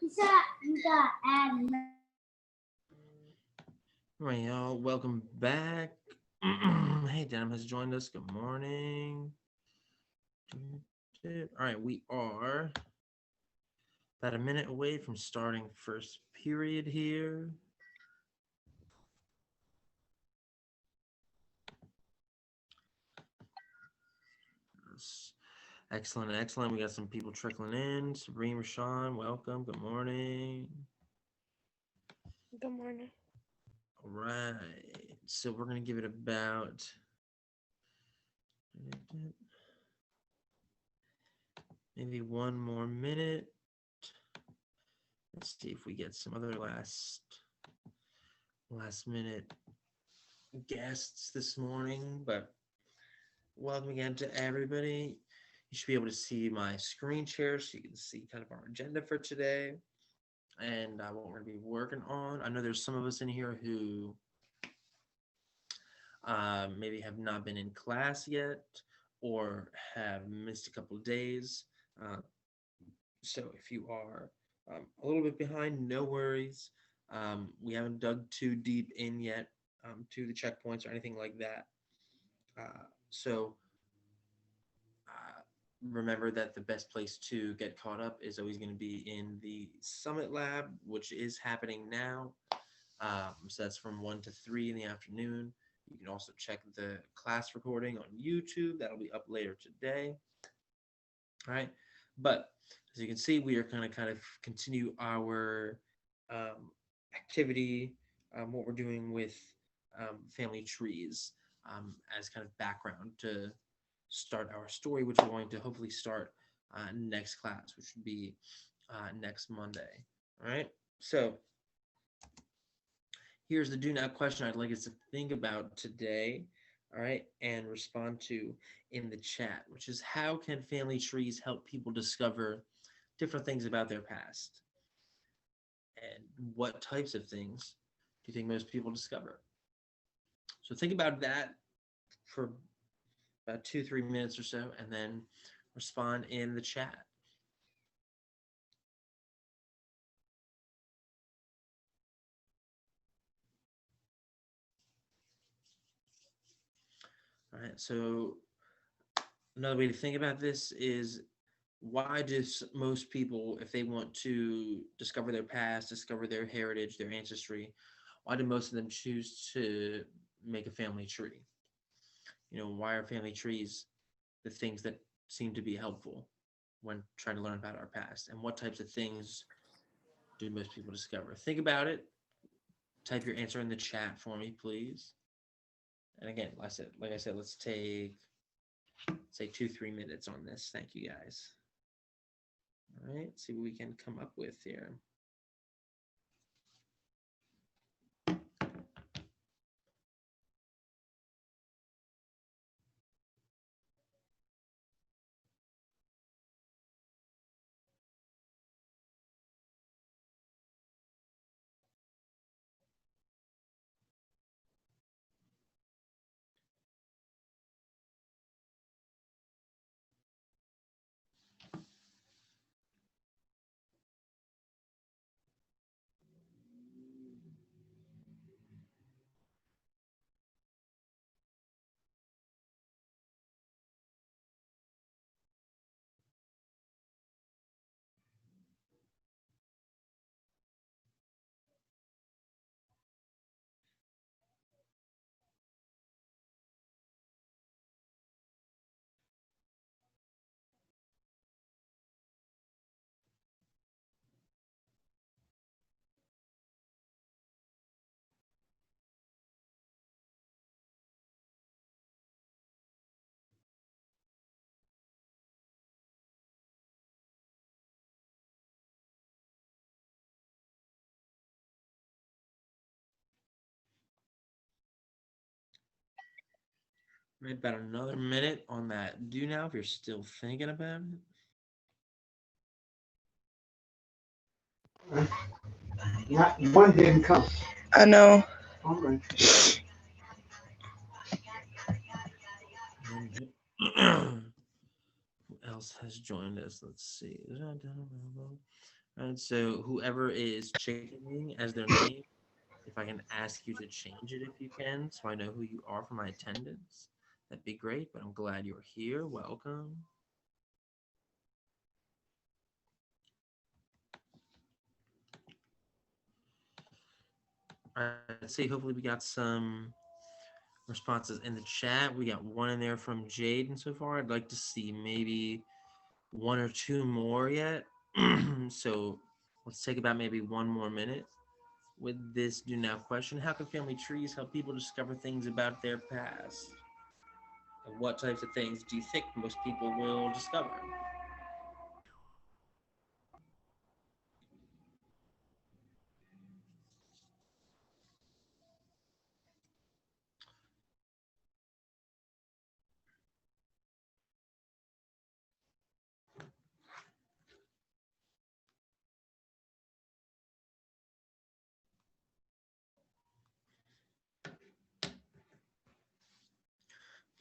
All right, y'all. Welcome back. Hey, Denim has joined us. Good morning. All right, we are about a minute away from starting first period here. Excellent, excellent. We got some people trickling in. Sabrina, Rashawn, welcome. Good morning. Good morning. All right. So we're going to give it about maybe one more minute. Let's see if we get some other last minute guests this morning. But welcome again to everybody. You should be able to see my screen share so you can see kind of our agenda for today and what we're going to be working on. I know there's some of us in here who maybe have not been in class yet or have missed a couple of days. So if you are a little bit behind, no worries. We haven't dug too deep in yet to the checkpoints or anything like that. So remember that the best place to get caught up is always going to be in the Summit Lab, which is happening now. So that's from 1 to 3 in the afternoon. You can also check the class recording on YouTube. That'll be up later today. All right. But as you can see, we are going to kind of continue our activity, what we're doing with family trees as kind of background to start our story, which we're going to hopefully start next class, which would be next Monday. All right. So here's the do now question I'd like us to think about today. All right. And respond to in the chat, which is how can family trees help people discover different things about their past? And what types of things do you think most people discover? So think about that for about 2-3 minutes or so, and then respond in the chat. All right, so another way to think about this is why do most people, if they want to discover their past, discover their heritage, their ancestry, why do most of them choose to make a family tree? Why are family trees the things that seem to be helpful when trying to learn about our past? And what types of things do most people discover? Think about it. Type your answer in the chat for me, please. And again, like I said, let's take, say, 2-3 minutes on this. Thank you, guys. All right, see what we can come up with here. Right, about another minute on that do now if you're still thinking about it. One didn't come. I know. All right. Who else has joined us? Let's see. Right, so whoever is chickening as their name, if I can ask you to change it if you can, so I know who you are for my attendance, that'd be great. But I'm glad you're here. Welcome. All right, let's see. Hopefully, we got some responses in the chat. We got one in there from Jaden so far. I'd like to see maybe one or two more yet. So let's take about maybe one more minute with this do now question. How can family trees help people discover things about their past? And what types of things do you think most people will discover?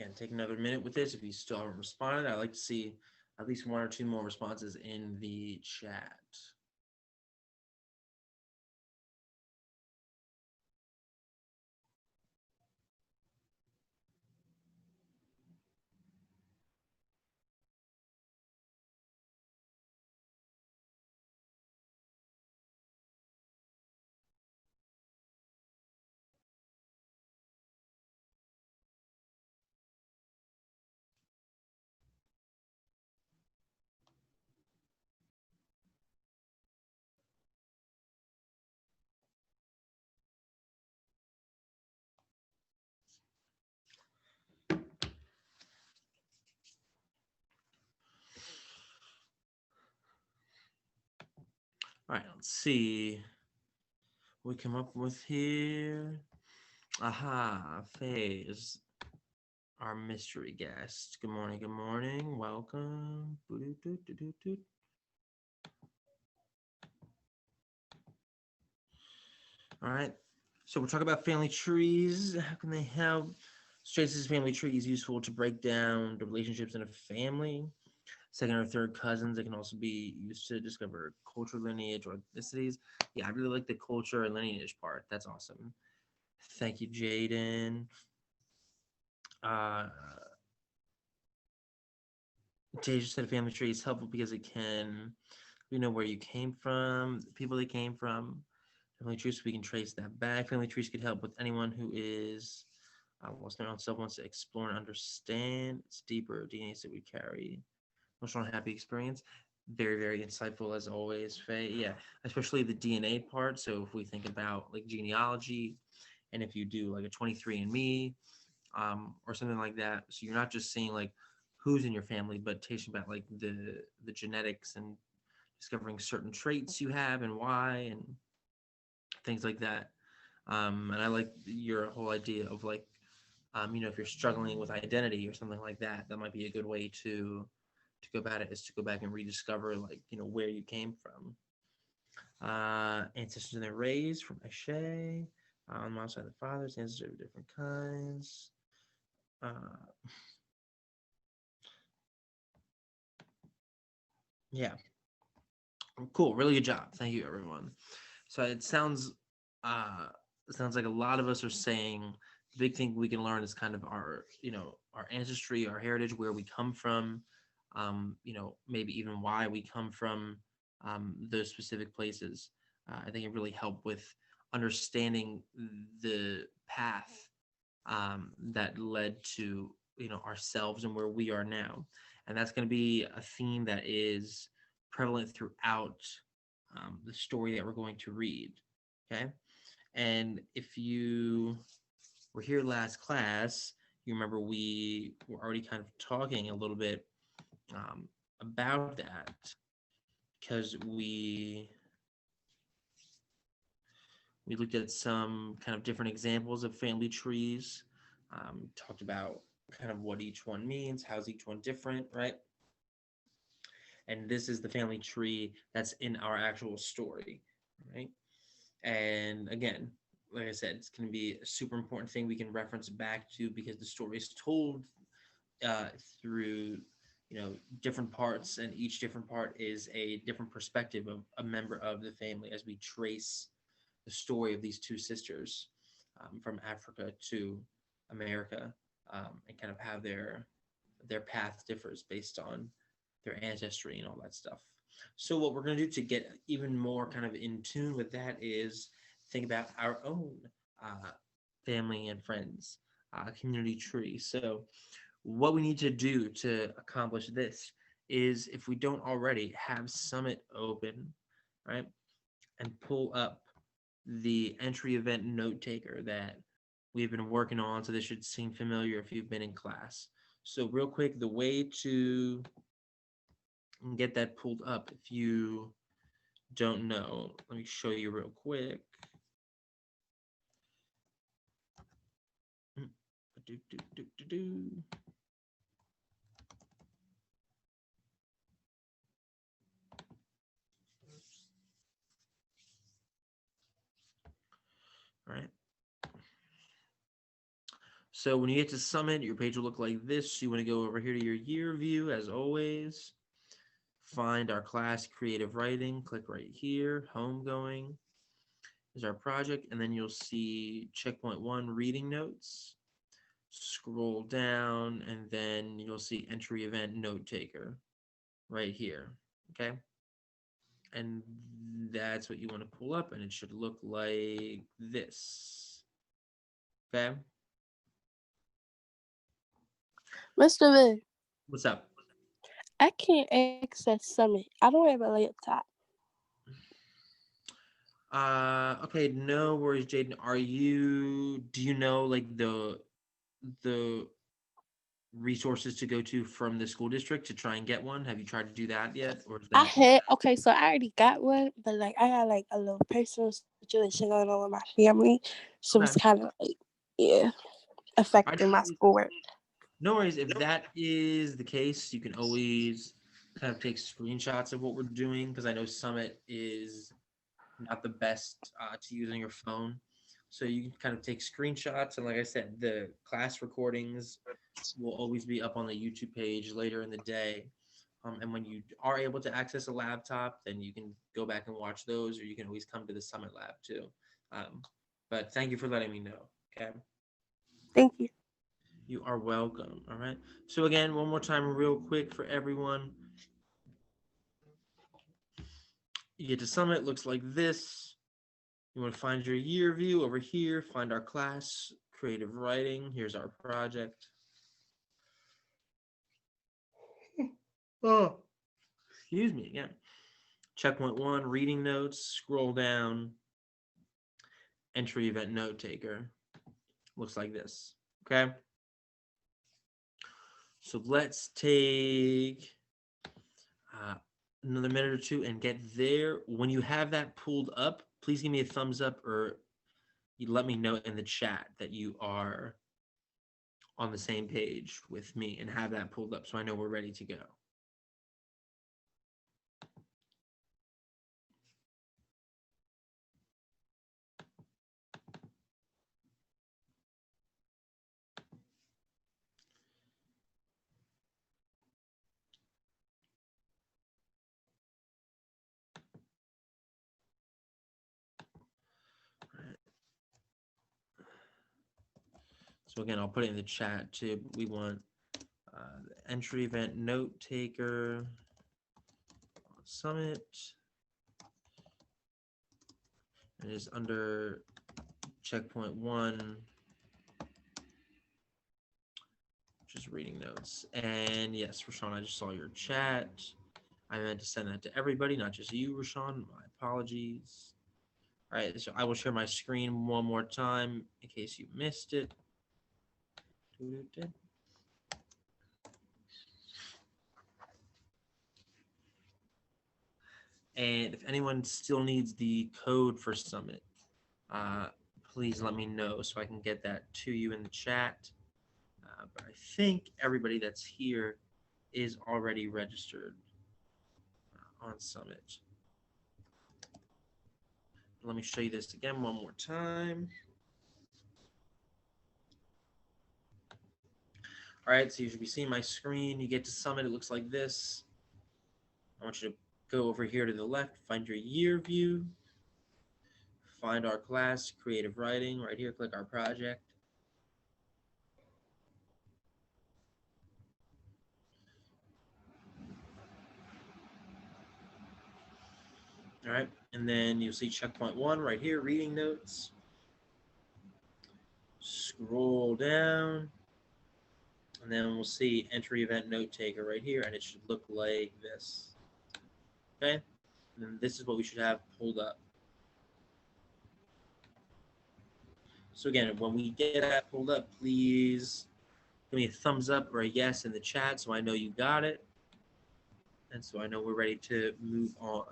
Again, take another minute with this. If you still haven't responded, I'd like to see at least one or two more responses in the chat. All right, let's see what we come up with here. Aha, Faye our mystery guest. Good morning, good morning. Welcome. Boo-doo-doo-doo-doo-doo. All right. So we're talking about family trees. How can they help? Tracy's family tree is useful to break down the relationships in a family. Second or third cousins. It can also be used to discover cultural lineage or ethnicities. Yeah, I really like the culture and lineage part. That's awesome. Thank you, Jaden. Uh, Jay just said a family tree is helpful because it can, where you came from, the people they came from. Family trees, we can trace that back. Family trees could help with anyone who is lost their own self, wants to explore and understand its deeper DNA that we carry. Emotional happy experience. Very, very insightful as always, Faye. Yeah, especially the DNA part. So if we think about like genealogy, and if you do like a 23andMe, or something like that, so you're not just seeing like who's in your family, but teaching about like the genetics and discovering certain traits you have and why and things like that. And I like your whole idea of like, if you're struggling with identity or something like that, that might be a good way to go about it is to go back and rediscover like where you came from. Ancestors and their rays from Ashe. On the mom's side, the fathers, ancestors of different kinds. Uh, yeah, cool. Really good job. Thank you, everyone. So uh, it sounds like a lot of us are saying the big thing we can learn is kind of our, our ancestry, our heritage, where we come from, maybe even why we come from those specific places. I think it really helped with understanding the path that led to, ourselves and where we are now. And that's going to be a theme that is prevalent throughout the story that we're going to read. Okay. And if you were here last class, you remember we were already kind of talking a little bit about that because we looked at some kind of different examples of family trees, talked about kind of what each one means, how's each one different, right? And this is the family tree that's in our actual story, right? And again, like I said, it's going to be a super important thing we can reference back to because the story is told uh, through, different parts, and each different part is a different perspective of a member of the family as we trace the story of these two sisters from Africa to America, and kind of how their path differs based on their ancestry and all that stuff. So what we're going to do to get even more kind of in tune with that is think about our own family and friends community tree. So what we need to do to accomplish this is, if we don't already, have Summit open, right, and pull up the entry event note taker that we've been working on. So this should seem familiar if you've been in class. So real quick, the way to get that pulled up, if you don't know, let me show you real quick. Do, do, do, do, do. All right. So when you get to Summit, your page will look like this. You want to go over here to your year view, as always. Find our class, Creative Writing. Click right here. Homegoing is our project. And then you'll see checkpoint 1, reading notes. Scroll down, and then you'll see entry event note taker right here. Okay. And that's what you want to pull up, and it should look like this. Okay. Mr. Viv, What's up? I can't access Summit. I don't have a laptop. Okay, no worries, Jaden. Do you know like the resources to go to from the school district to try and get one? Have you tried to do that yet? Or is that Okay, so I already got one, but like I had like a little personal situation going on with my family. So okay? it's kind of like, yeah, I affecting my schoolwork. No worries. If that is the case, you can always kind of take screenshots of what we're doing, because I know Summit is not the best to use on your phone. So you can kind of take screenshots. And like I said, the class recordings will always be up on the YouTube page later in the day. And when you are able to access a laptop, then you can go back and watch those, or you can always come to the Summit Lab too. But thank you for letting me know. Okay. Thank you. You are welcome. All right. So again, one more time, real quick for everyone. You get to Summit, looks like this. You want to find your year view over here, find our class, creative writing. Here's our project. Oh, excuse me again. Checkpoint 1, reading notes, scroll down, entry event note taker. Looks like this. Okay. So let's take another minute or two and get there. When you have that pulled up, please give me a thumbs up, or you let me know in the chat that you are on the same page with me and have that pulled up so I know we're ready to go. So again, I'll put it in the chat too. We want the entry event note taker Summit. It is under checkpoint 1, which is reading notes. And yes, Rashawn, I just saw your chat. I meant to send that to everybody, not just you, Rashawn. My apologies. All right, so I will share my screen one more time in case you missed it. And if anyone still needs the code for Summit, please let me know so I can get that to you in the chat. But I think everybody that's here is already registered on Summit. Let me show you this again one more time. All right, so you should be seeing my screen. You get to Summit, it looks like this. I want you to go over here to the left, find your year view, find our class, creative writing, right here, click our project. All right, and then you'll see checkpoint 1 right here, reading notes. Scroll down, and then we'll see entry event note taker right here, and it should look like this. Okay, and then this is what we should have pulled up. So again, when we get that pulled up, please give me a thumbs up or a yes in the chat so I know you got it, and so I know we're ready to move on.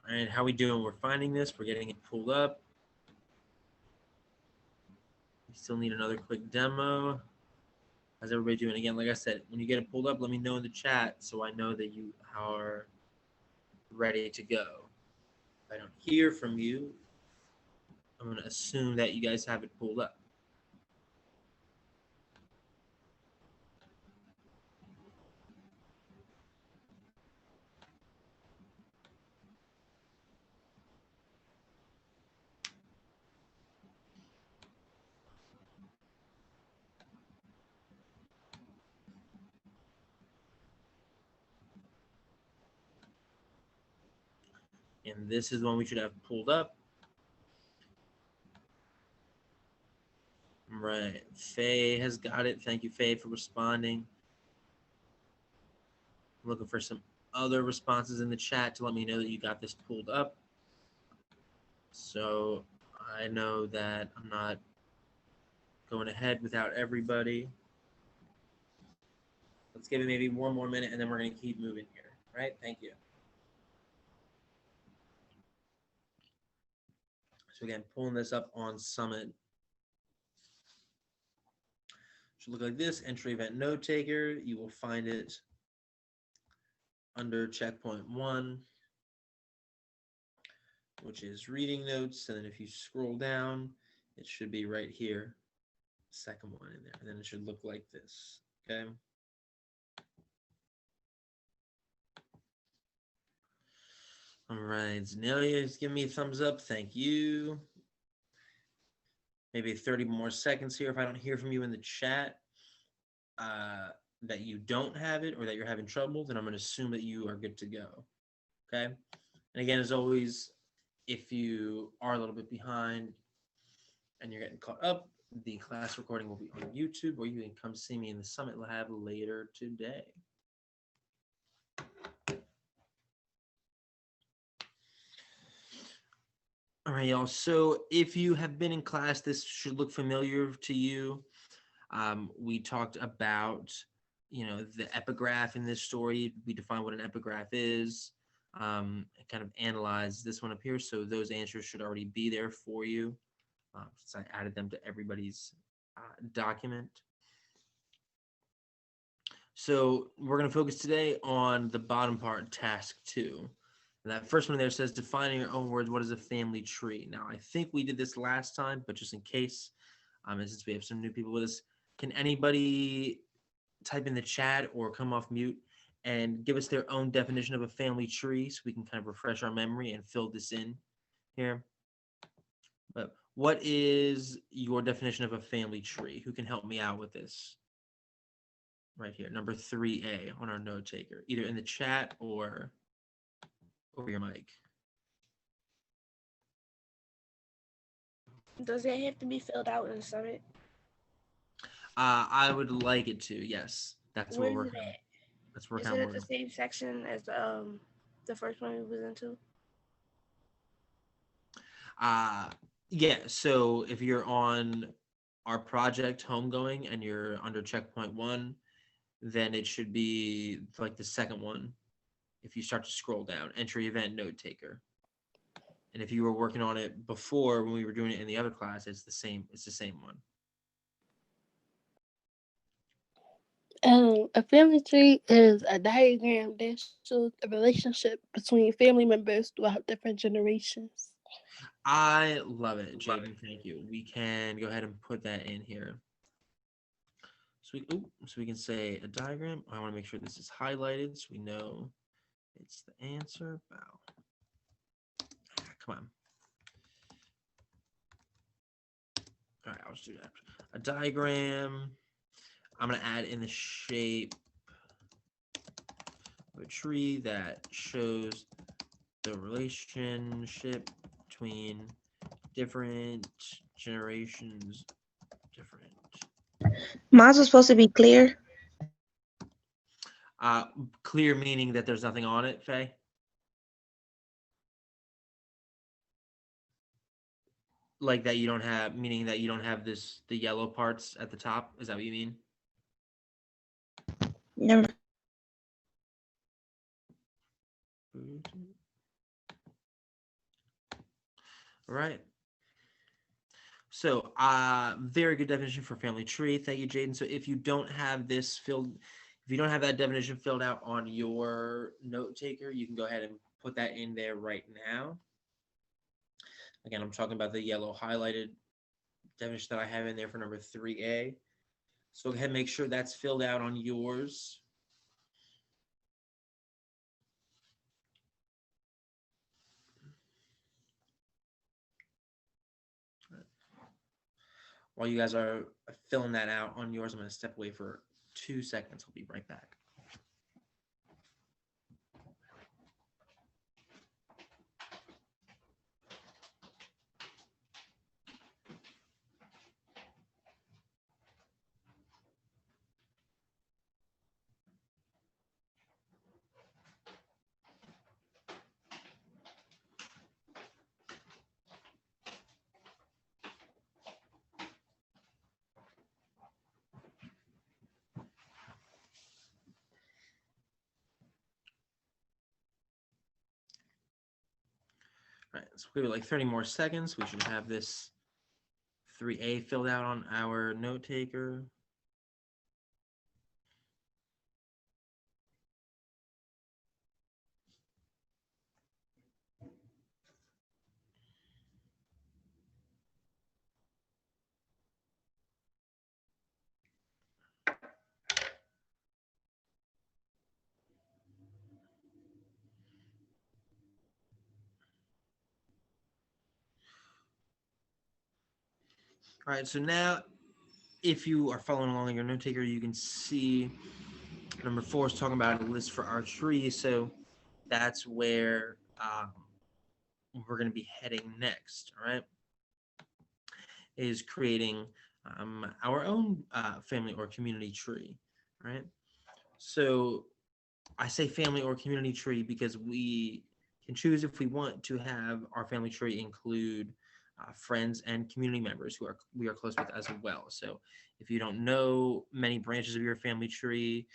All right, how we doing? We're finding this. We're getting it pulled up. We still need another quick demo. How's everybody doing? Again, like I said, when you get it pulled up, let me know in the chat so I know that you are ready to go. If I don't hear from you, I'm going to assume that you guys have it pulled up. And this is one we should have pulled up. Right. Faye has got it. Thank you, Faye, for responding. I'm looking for some other responses in the chat to let me know that you got this pulled up. So I know that I'm not going ahead without everybody. Let's give it maybe one more minute and then we're going to keep moving here. All right. Thank you. So again, pulling this up on Summit. Should look like this. Entry event note taker. You will find it under checkpoint 1, which is reading notes. And then if you scroll down, it should be right here. Second one in there. And then it should look like this. Okay. All right. Zenelia is giving me a thumbs up. Thank you. Maybe 30 more seconds here. If I don't hear from you in the chat that you don't have it or that you're having trouble, then I'm going to assume that you are good to go. Okay. And again, as always, if you are a little bit behind and you're getting caught up, the class recording will be on YouTube, or you can come see me in the Summit Lab later today. All right, y'all. So if you have been in class, this should look familiar to you. We talked about, the epigraph in this story. We defined what an epigraph is, and kind of analyze this one up here. So those answers should already be there for you, since I added them to everybody's document. So we're going to focus today on the bottom part, task 2. And that first one there says, define in your own words, what is a family tree? Now, I think we did this last time, but just in case, and since we have some new people with us, can anybody type in the chat or come off mute and give us their own definition of a family tree so we can kind of refresh our memory and fill this in here? But what is your definition of a family tree? Who can help me out with this? Right here, number 3A on our note taker, either in the chat or over your mic. Does it have to be filled out in the Summit? I would like it to, yes. That's what we're at? That's where Isn't it the same section as the first one we was into? Yeah, so if you're on our project homegoing and you're under checkpoint 1, then it should be like the second one. If you start to scroll down, entry event note taker. And if you were working on it before when we were doing it in the other class, it's the same one. A family tree is a diagram that shows the relationship between family members throughout different generations. I love it, Jaden. Thank you. We can go ahead and put that in here. So we can say a diagram. I want to make sure this is highlighted so we know it's the answer. Wow. Come on. All right, I'll just do that. A diagram. I'm going to add in the shape of a tree that shows the relationship between different generations. Mine's was supposed to be clear. Clear meaning that there's nothing on it, Faye? Like that you don't have, meaning that you don't have the yellow parts at the top? Is that what you mean? Never. All right. So, very good definition for family tree. Thank you, Jaden. So if you don't have this filled, if you don't have that definition filled out on your note taker, you can go ahead and put that in there right now. Again, I'm talking about the yellow highlighted definition that I have in there for number 3A. So go ahead and make sure that's filled out on yours. While you guys are filling that out on yours, I'm going to step away for 2 seconds. I'll be right back. All right, so we have like 30 more seconds. We should have this 3A filled out on our note taker. All right, so now if you are following along in your note taker, you can see number 4 is talking about a list for our tree. So that's where we're going to be heading next. All right, is creating our own family or community tree. All right, so I say family or community tree because we can choose if we want to have our family tree include friends and community members who we are close with as well. So if you don't know many branches of your family tree,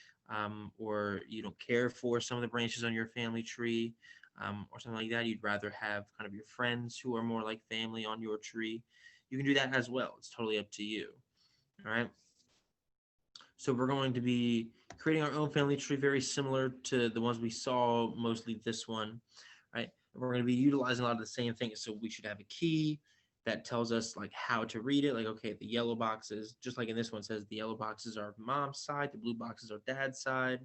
or you don't care for some of the branches on your family tree, or something like that, you'd rather have kind of your friends who are more like family on your tree, you can do that as well. It's totally up to you. All right. So we're going to be creating our own family tree, very similar to the ones we saw, mostly this one, right? And we're going to be utilizing a lot of the same things. So we should have a key that tells us like how to read it. Like, okay, the yellow boxes, just like in this one says, the yellow boxes are mom's side, the blue boxes are dad's side.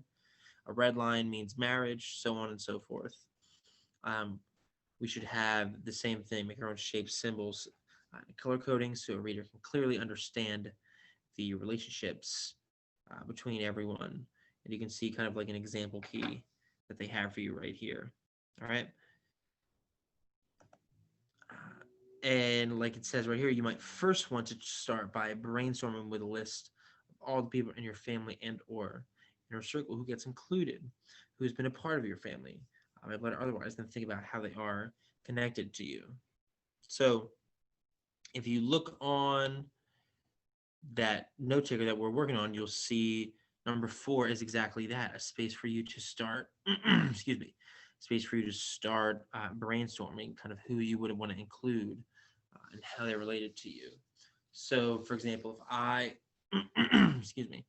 A red line means marriage, so on and so forth. We should have the same thing, make our own shapes, symbols, color coding so a reader can clearly understand the relationships between everyone. And you can see kind of like an example key that they have for you right here. All right. And like it says right here, you might first want to start by brainstorming with a list of all the people in your family and or inner circle who gets included, who's been a part of your family, but otherwise, then think about how they are connected to you. So if you look on that note taker that we're working on, you'll see number 4 is exactly that, a space for you to start, excuse me, space for you to start brainstorming kind of who you would want to include and how they're related to you. So, for example, if I, excuse me,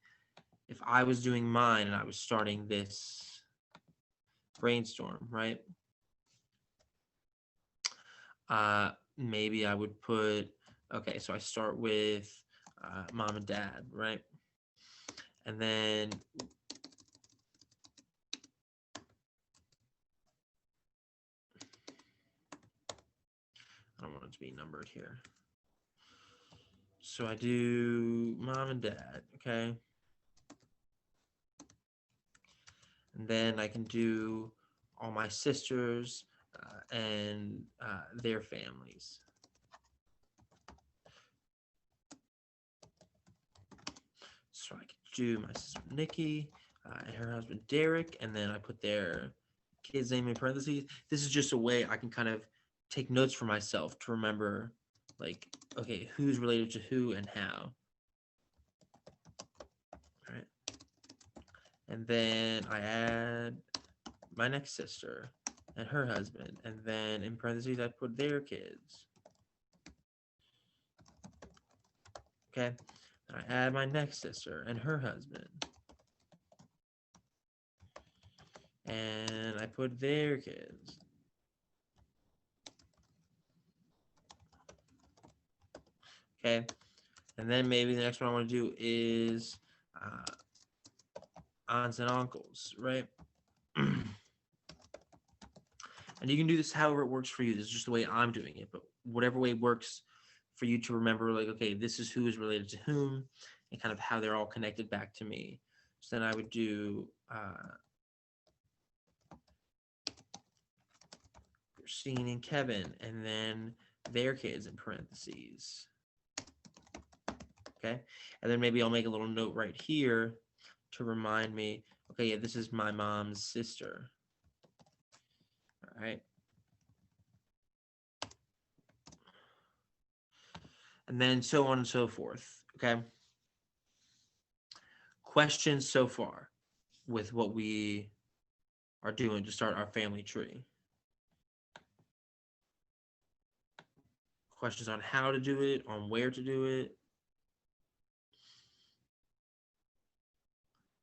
if I was doing mine and I was starting this brainstorm, right? Maybe I would put, okay, so I start with mom and dad, right? And then I don't want it to be numbered here. So I do mom and dad, okay? And then I can do all my sisters and their families. So I could do my sister Nikki and her husband Derek, and then I put their kid's name in parentheses. This is just a way I can kind of take notes for myself to remember, like, okay, who's related to who and how. All right. And then I add my next sister and her husband, and then in parentheses I put their kids. Okay. And I add my next sister and her husband. And I put their kids. Okay. And then maybe the next one I want to do is aunts and uncles, right? And you can do this however it works for you. This is just the way I'm doing it, but whatever way works for you to remember, like, okay, this is who is related to whom and kind of how they're all connected back to me. So then I would do Christine and Kevin, and then their kids in parentheses. Okay. And then maybe I'll make a little note right here to remind me, okay, yeah, this is my mom's sister. All right. And then so on and so forth. Okay. Questions so far with what we are doing to start our family tree? Questions on how to do it, on where to do it?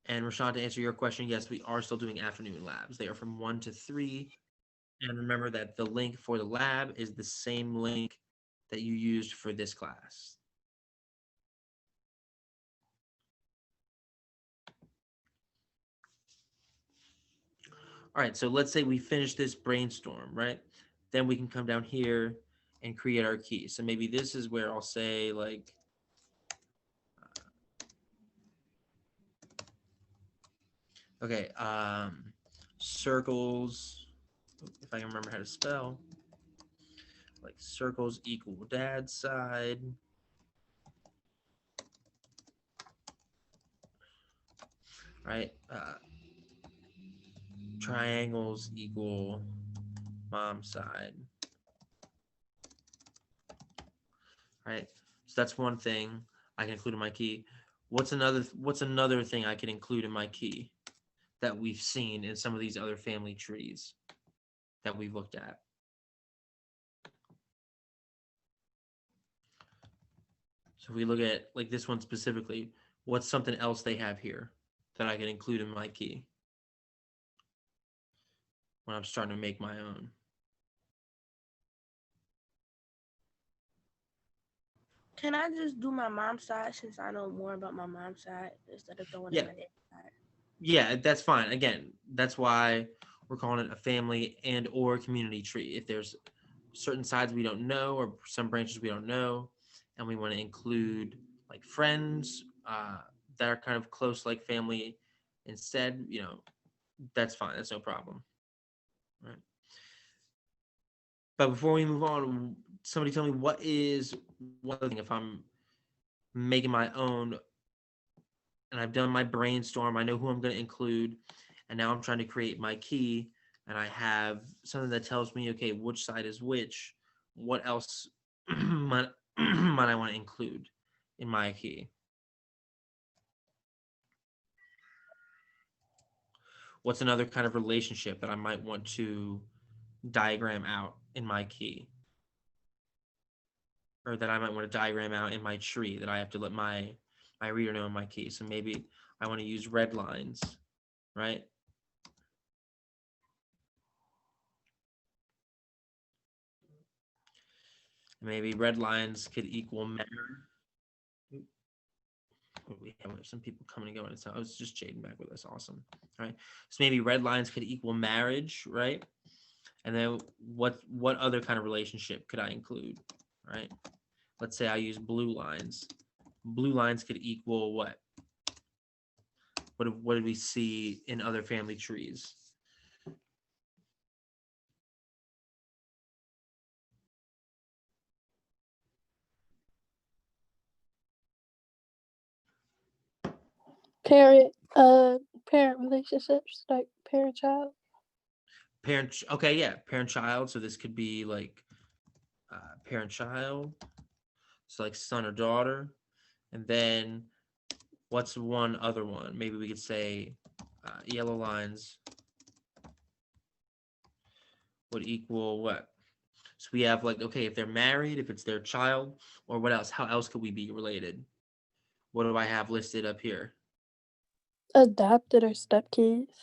And Rashad, to answer your question, yes, we are still doing afternoon labs. They are from 1 to 3. And remember that the link for the lab is the same link that you used for this class. All right, so let's say we finish this brainstorm, right? Then we can come down here and create our key. So maybe this is where I'll say, like, okay, circles, if I can remember how to spell, like circles equal dad's side. Right? Triangles equal mom's side. Right? So that's one thing I can include in my key. What's another thing I can include in my key that we've seen in some of these other family trees that we've looked at? So if we look at like this one specifically, what's something else they have here that I can include in my key when I'm starting to make my own? Can I just do my mom's side since I know more about my mom's side instead of throwing in my dad's side? Yeah, that's fine. Again, that's why we're calling it a family and or community tree. If there's certain sides we don't know or some branches we don't know, and we want to include like friends that are kind of close like family instead, that's fine. That's no problem. Right. But before we move on, somebody tell me what is one thing if I'm making my own and I've done my brainstorm, I know who I'm going to include, and now I'm trying to create my key, and I have something that tells me, okay, which side is which, what else might I want to include in my key? What's another kind of relationship that I might want to diagram out in my key? Or that I might want to diagram out in my tree that I have to let my reader know in my key. So maybe I want to use red lines, right? Maybe red lines could equal marriage. We have some people coming and going. So I was just Jaden back with us. Awesome. All right. So maybe red lines could equal marriage, right? And then what other kind of relationship could I include, right? Let's say I use blue lines. Blue lines could equal what? What did we see in other family trees? Parent relationships, like parent child. Okay, yeah, parent child. So this could be like parent child. So like son or daughter. And then what's one other one? Maybe we could say yellow lines would equal what? So we have like, okay, if they're married, if it's their child, or what else? How else could we be related? What do I have listed up here? Adopted or stepkids.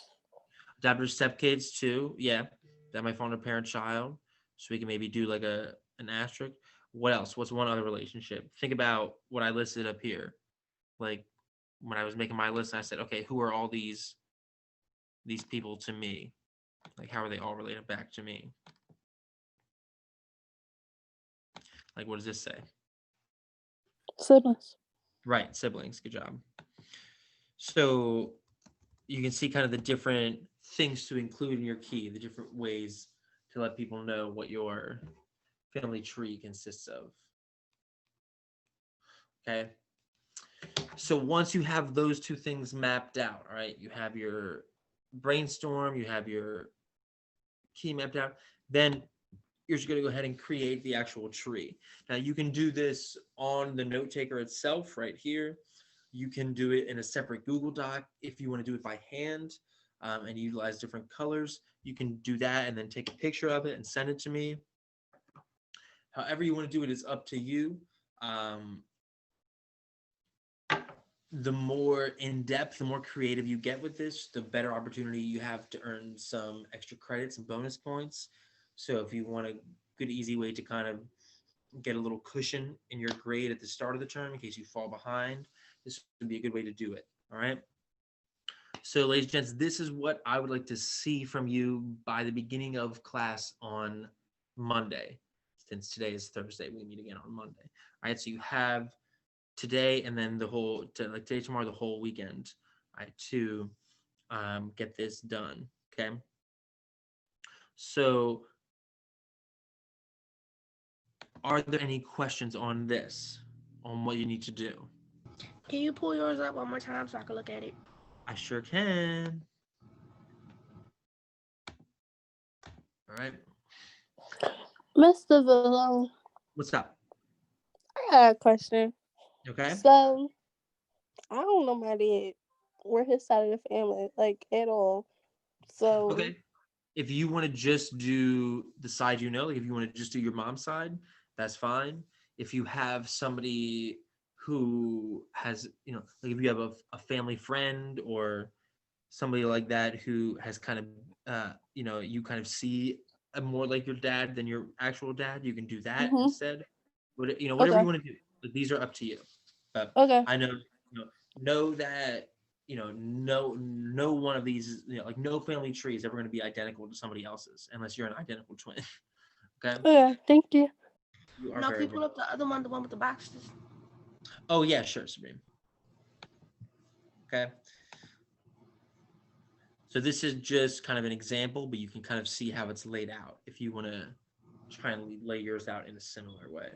Adopted stepkids too. Yeah, that might fall under parent child. So we can maybe do like an asterisk. What else? What's one other relationship? Think about what I listed up here. Like when I was making my list, I said, okay, who are all these people to me? Like how are they all related back to me? Like what does this say? Siblings. Right, siblings. Good job. So you can see kind of the different things to include in your key, the different ways to let people know what your family tree consists of. Okay. So once you have those two things mapped out, all right, you have your brainstorm, you have your key mapped out, then you're just going to go ahead and create the actual tree. Now you can do this on the note taker itself right here. You can do it in a separate Google Doc if you want to do it by hand and utilize different colors. You can do that and then take a picture of it and send it to me. However you want to do it is up to you. The more in-depth, the more creative you get with this, the better opportunity you have to earn some extra credits and bonus points. So if you want a good, easy way to kind of get a little cushion in your grade at the start of the term in case you fall behind, this would be a good way to do it. All right. So ladies and gents, this is what I would like to see from you by the beginning of class on Monday. Since today is Thursday, we meet again on Monday. All right. So you have today and then like today, tomorrow, the whole weekend, right, to get this done. Okay. So are there any questions on this, on what you need to do? Can you pull yours up one more time so I can look at it? I sure can. All right. Mr. Vallone, What's up? I got a question. Okay. So, I don't know my dad. We're his side of the family, like, at all. So, Okay. If you want to just do the side, like if you want to just do your mom's side, that's fine. If you have somebody who has, like if you have a family friend or somebody like that who has kind of, you kind of see more like your dad than your actual dad, you can do that instead. But, whatever Okay. you want to do, like, these are up to you. But Okay. I know, know that, no one of these, like no family tree is ever going to be identical to somebody else's unless you're an identical twin. Okay. Okay. Thank you. You are Now, can very you pull up the other one, the one with the boxes? Oh yeah, sure, Sabrina. Okay. So this is just kind of an example, but you can kind of see how it's laid out if you want to try and lay yours out in a similar way.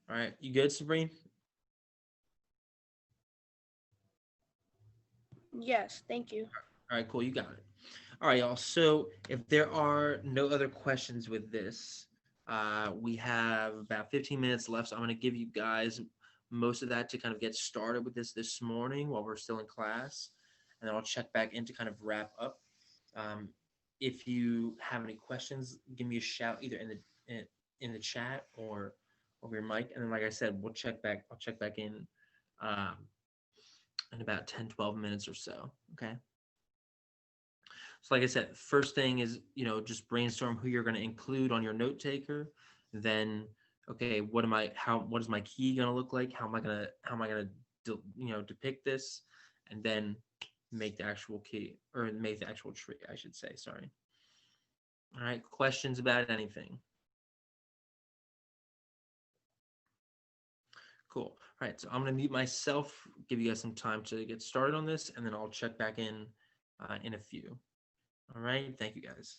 All right, you good, Sabrina? Yes, thank you. All right, cool. You got it. All right, y'all. So if there are no other questions with this, we have about 15 minutes left. So I'm going to give you guys most of that to kind of get started with this morning while we're still in class. And then I'll check back in to kind of wrap up. Um, if you have any questions, give me a shout either in the chat or over your mic. And then, like I said, we'll check back. I'll check back um, in about 10, 12 minutes or so. Okay. So like I said, first thing is, just brainstorm who you're going to include on your note taker. Then, okay, what is my key going to look like? How am I going to depict this? And then make the actual key, or make the actual tree, I should say, sorry. All right, questions about anything? Cool. All right, so I'm going to mute myself, give you guys some time to get started on this, and then I'll check back in a few. All right, thank you guys.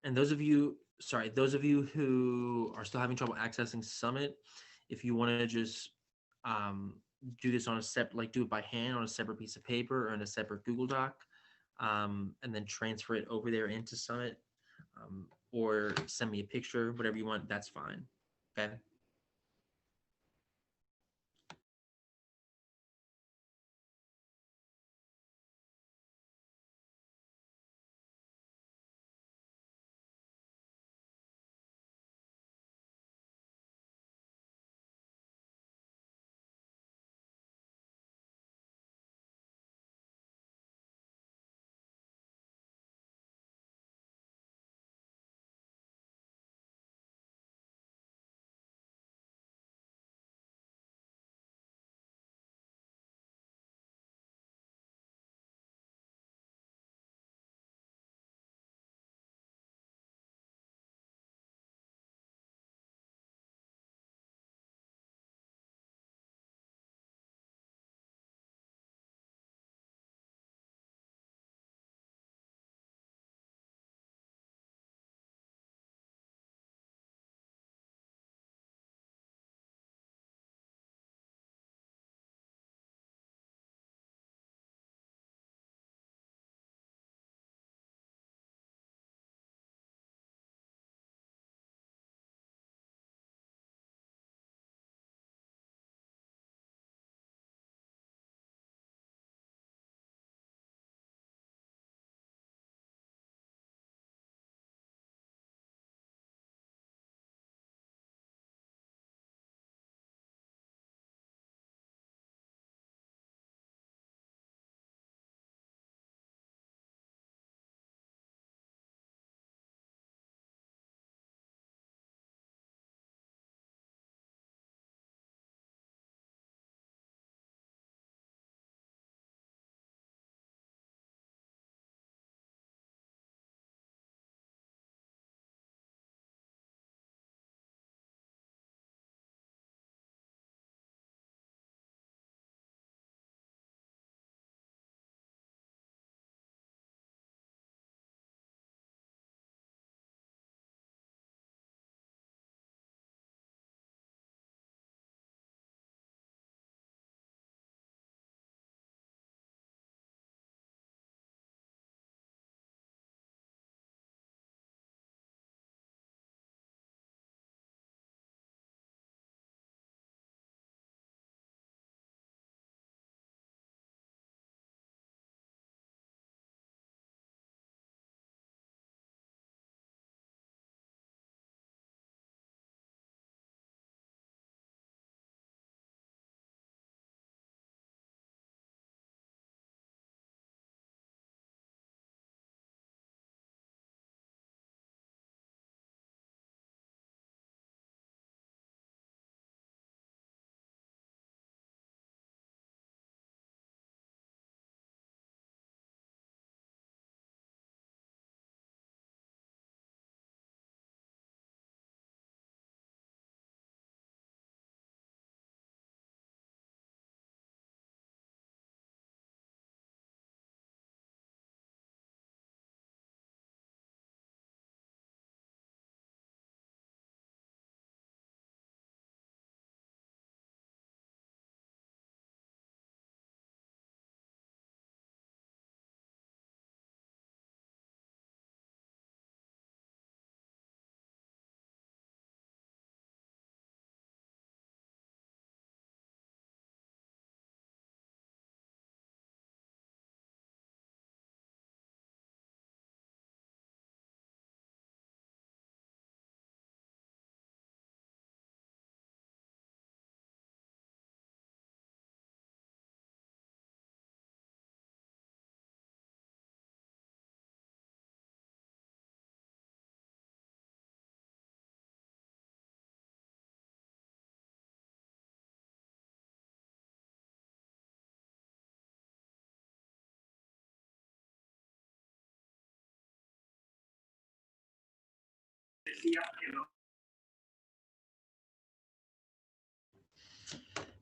And those of you who are still having trouble accessing Summit, if you want to just do this on a do it by hand on a separate piece of paper or in a separate Google Doc, and then transfer it over there into Summit, or send me a picture, whatever you want, that's fine. Okay.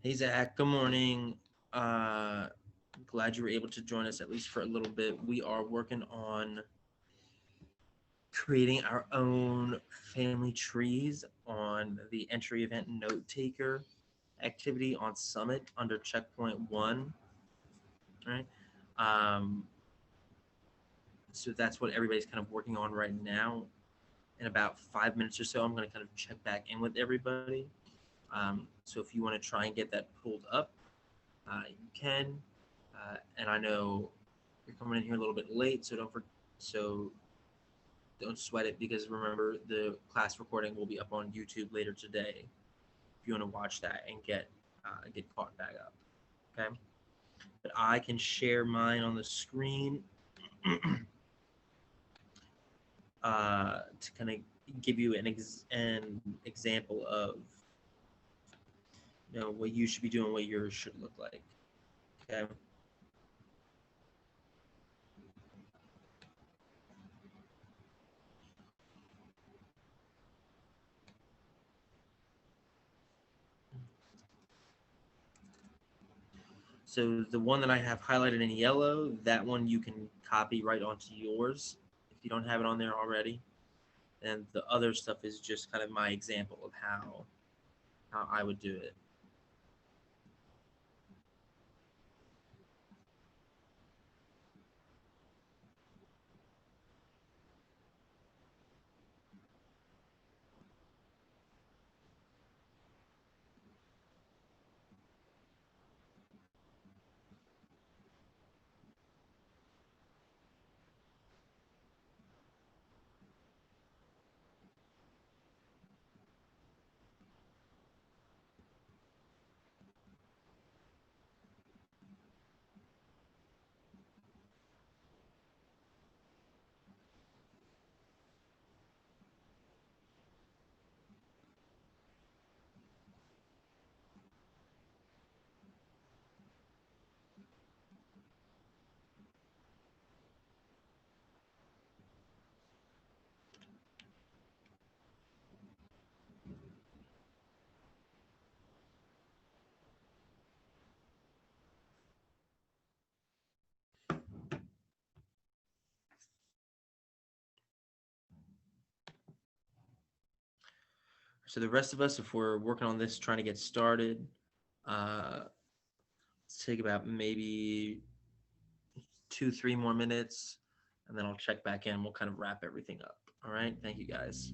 Hey Zach, good morning. Glad you were able to join us at least for a little bit. We are working on creating our own family trees on the entry event note taker activity on Summit under checkpoint 1. All right. So that's what everybody's kind of working on right now. In about 5 minutes or so, I'm going to kind of check back in with everybody. So if you want to try and get that pulled up, you can. And I know you're coming in here a little bit late, so don't sweat it, because remember, the class recording will be up on YouTube later today if you want to watch that and get caught back up. Okay, but I can share mine on the screen to kind of give you an example of what you should be doing, what yours should look like. Okay. So the one that I have highlighted in yellow, that one you can copy right onto yours if you don't have it on there already. And the other stuff is just kind of my example of how I would do it. So the rest of us, if we're working on this, trying to get started, let's take about maybe 2-3 more minutes, and then I'll check back in. We'll kind of wrap everything up. All right. Thank you, guys.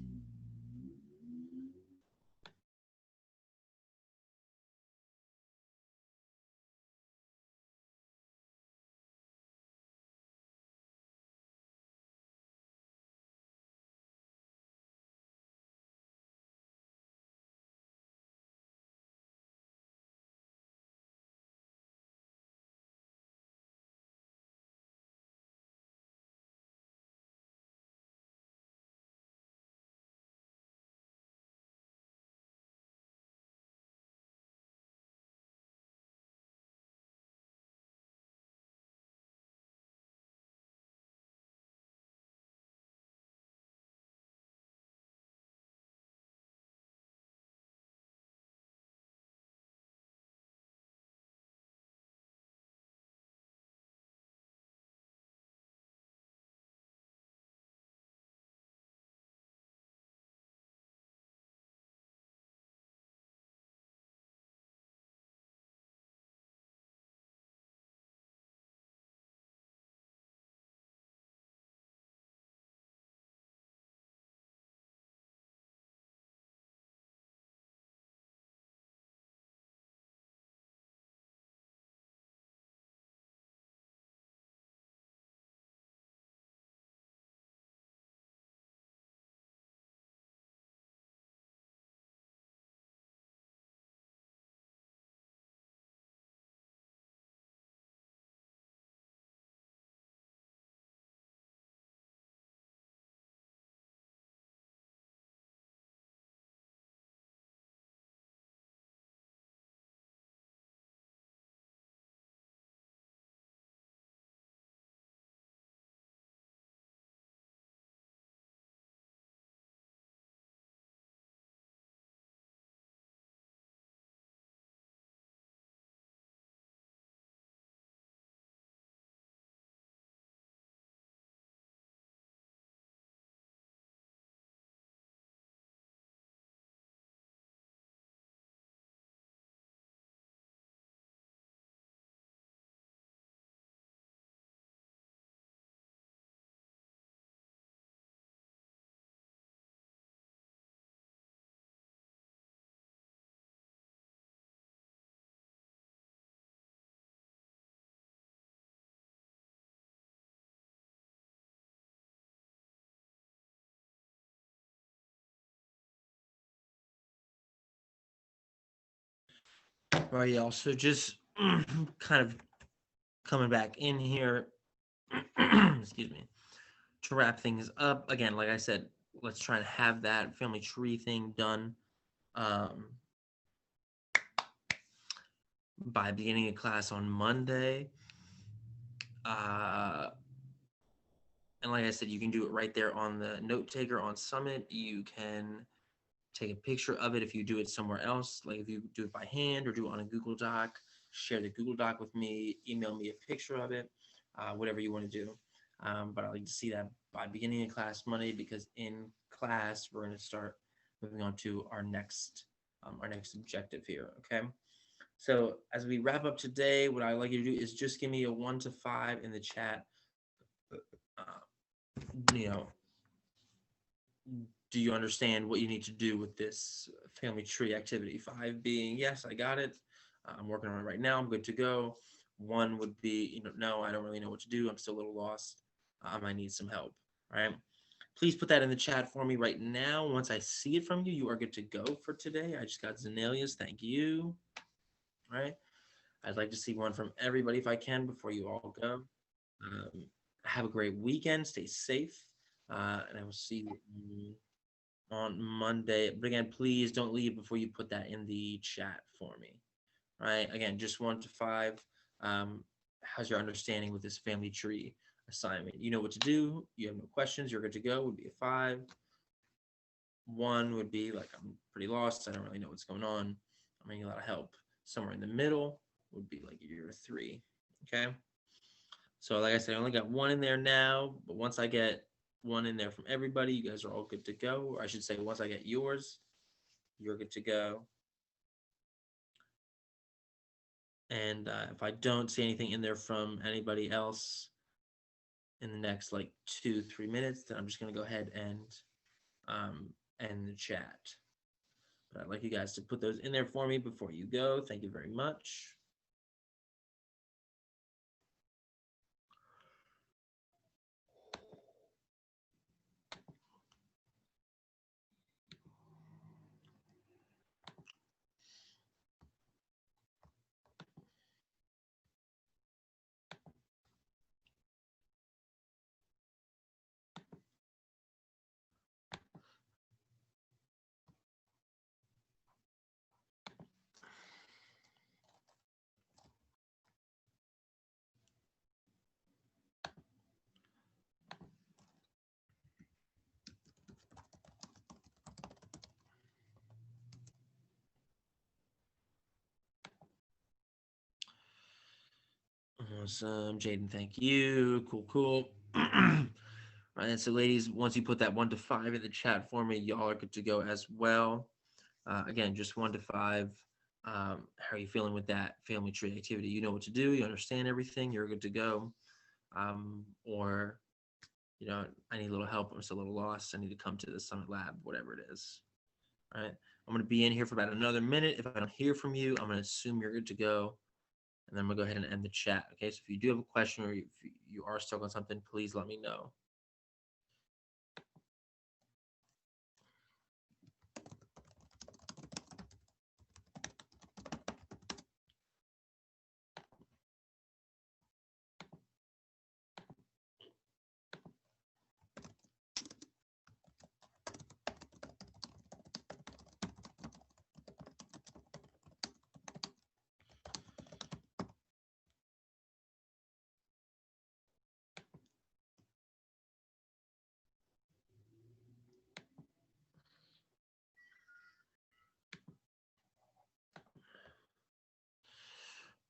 All right, y'all. So just kind of coming back in here, excuse me, to wrap things up. Again, like I said, let's try and have that family tree thing done by beginning of class on Monday. And like I said, you can do it right there on the note taker on Summit. You can take a picture of it if you do it somewhere else, like if you do it by hand or do it on a Google Doc, share the Google Doc with me, email me a picture of it, whatever you want to do. But I'd like to see that by beginning of class Monday, because in class we're going to start moving on to our next objective here. Okay. So as we wrap up today, what I'd like you to do is just give me a 1 to 5 in the chat. You know, do you understand what you need to do with this family tree activity? 5 being, yes, I got it. I'm working on it right now. I'm good to go. 1 would be, no, I don't really know what to do. I'm still a little lost. I might need some help. All right. Please put that in the chat for me right now. Once I see it from you, you are good to go for today. I just got Zenalia's. Thank you. All right. I'd like to see one from everybody if I can before you all go. Have a great weekend. Stay safe. And I will see you on Monday. But again, please don't leave before you put that in the chat for me. All right. Again, just 1 to 5. How's your understanding with this family tree assignment? You know what to do. You have no questions. You're good to go. Would be a 5. 1 would be like, I'm pretty lost. I don't really know what's going on. I'm getting a lot of help. Somewhere in the middle would be like you're 3. Okay. So like I said, I only got 1 in there now, but once I get 1 in there from everybody, you guys are all good to go. Or I should say, once I get yours, you're good to go. And if I don't see anything in there from anybody else in the next like 2-3 minutes, then I'm just gonna go ahead and end the chat. But I'd like you guys to put those in there for me before you go. Thank you very much. Awesome, Jaden, thank you. Cool. All right, so ladies, once you put that 1 to 5 in the chat for me, y'all are good to go as well. Again, just 1 to 5. How are you feeling with that family tree activity? You know what to do. You understand everything. You're good to go. Or, I need a little help. I'm still a little lost. I need to come to the Summit Lab, whatever it is. All right. I'm going to be in here for about another minute. If I don't hear from you, I'm going to assume you're good to go. And then I'm going to go ahead and end the chat. Okay. So if you do have a question or if you are stuck on something, please let me know.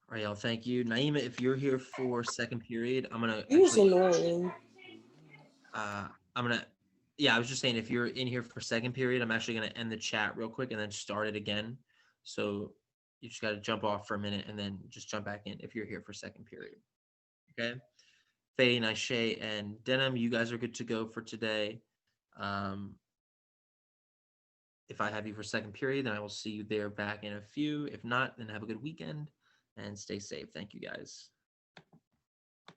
All right, y'all. Thank you. Naima, if you're here for second period, I'm going to annoying. I was just saying, if you're in here for second period, I'm actually going to end the chat real quick and then start it again. So you just got to jump off for a minute and then just jump back in if you're here for second period. Okay. Faye, Nishay, and Denim, you guys are good to go for today. If I have you for second period, then I will see you there back in a few. If not, then have a good weekend and stay safe. Thank you, guys.